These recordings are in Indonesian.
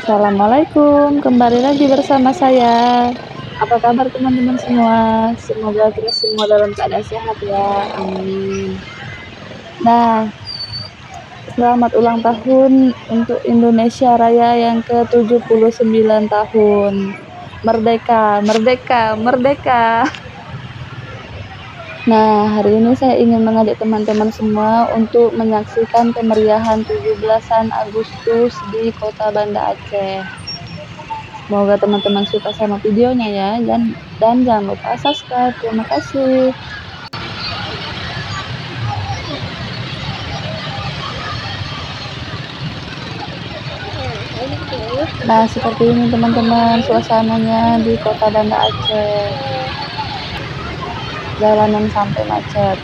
Assalamualaikum, kembali lagi bersama saya. Apa kabar teman-teman semua? Semoga kita semua dalam keadaan sehat ya, amin. Nah, selamat ulang tahun untuk Indonesia Raya yang ke-79 tahun. Merdeka, merdeka, merdeka. Nah, hari ini saya ingin mengajak teman-teman semua untuk menyaksikan kemeriahan 17-an Agustus di Kota Banda Aceh. Semoga teman-teman suka sama videonya ya, dan jangan lupa subscribe. Terima kasih. Nah, seperti ini teman-teman suasananya di Kota Banda Aceh. Jalanan sampai macet.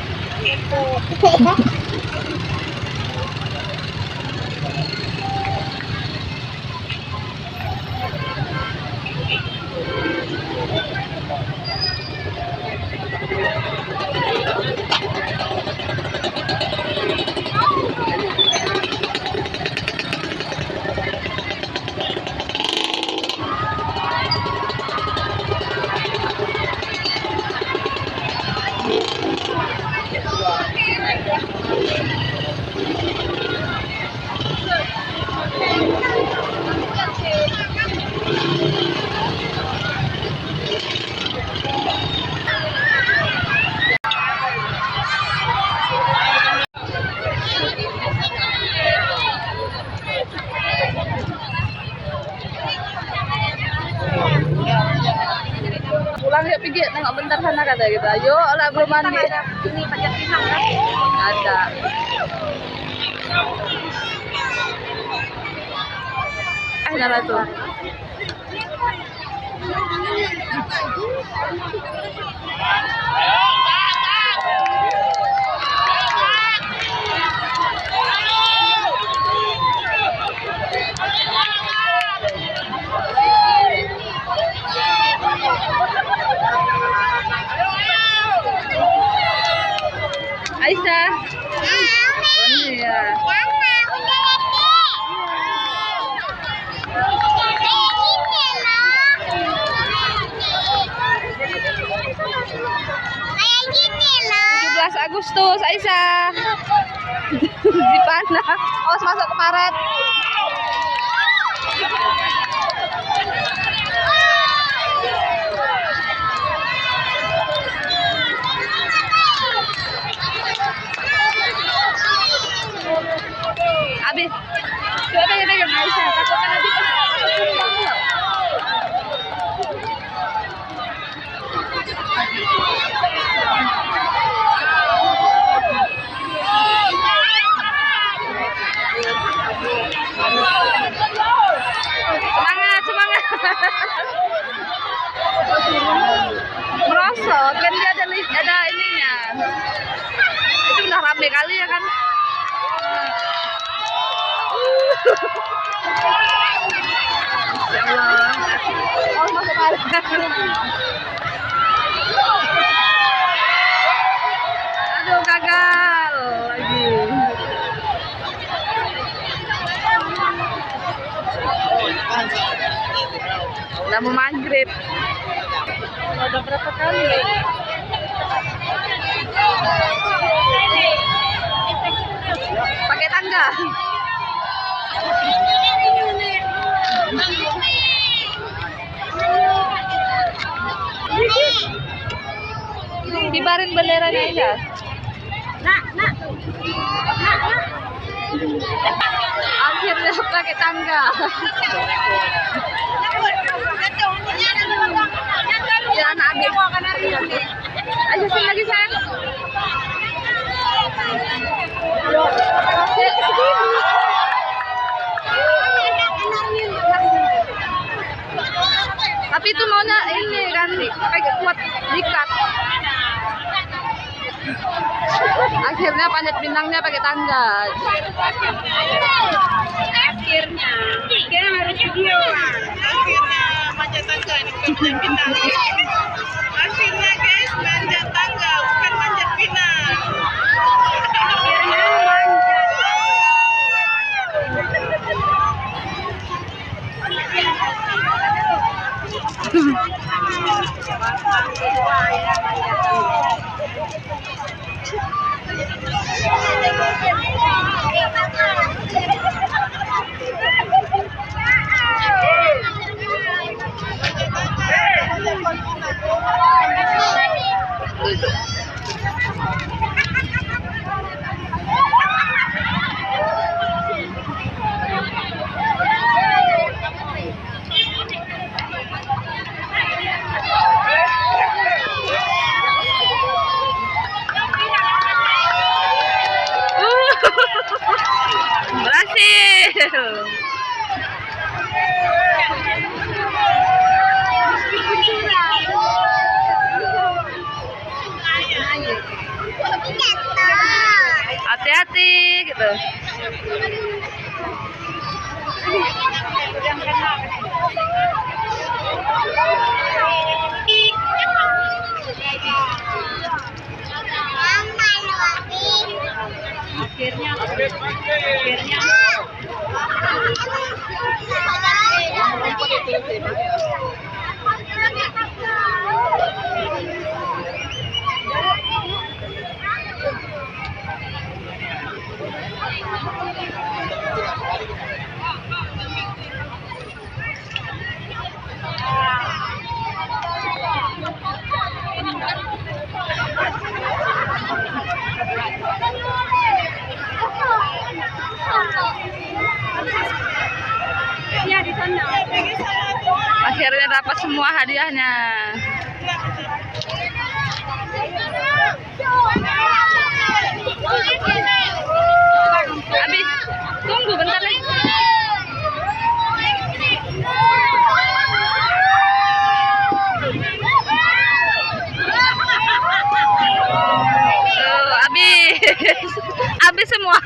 Pulang yuk pergi nengok bentar sana kata gitu. Ayo lah belum mandi. Ini pajak pisang kan? Ada. Nyala tuh. Aisyah. Iya. Agustus, Aisyah. Di mana? Awas masuk ke paret. Abi, coba pegang Aisyah. Takutnya nanti merosot kan dia ada ininya. Itu udah rame kali ya kan. Ya Allah. Oh, masuk air. Aduh, gagal lagi. Udah mau maghrib. Udah berapa kali? Pakai tangga. Kibarin benderanya aja. Nak. Akhirnya pakai tangga. Ya anak Abi mau akan hari nanti. Ayo sini lagi sayang. Tapi itu maunya ini kan pakai kuat dikat. Akhirnya panjat pinangnya pakai tangga. Akhirnya harus video. Akhirnya panjat tangga ini bukan panjat pinang. Akhirnya guys panjat tangga bukan panjat pinang. Akhirnya panjat. Berhasil. Hati-hati gitu. Akhirnya. Akhirnya dapat semua hadiahnya. Habis, tunggu bentar lagi. Habis semua.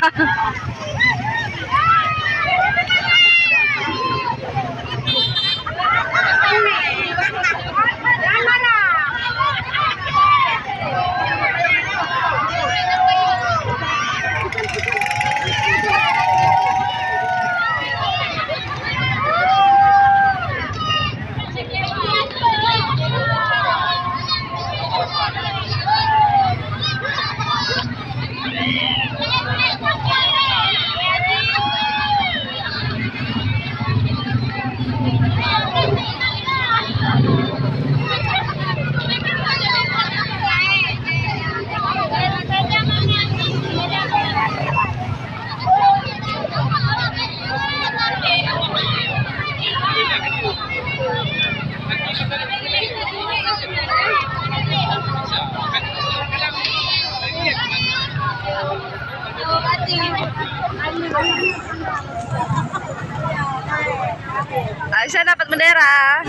Aisyah dapat bendera.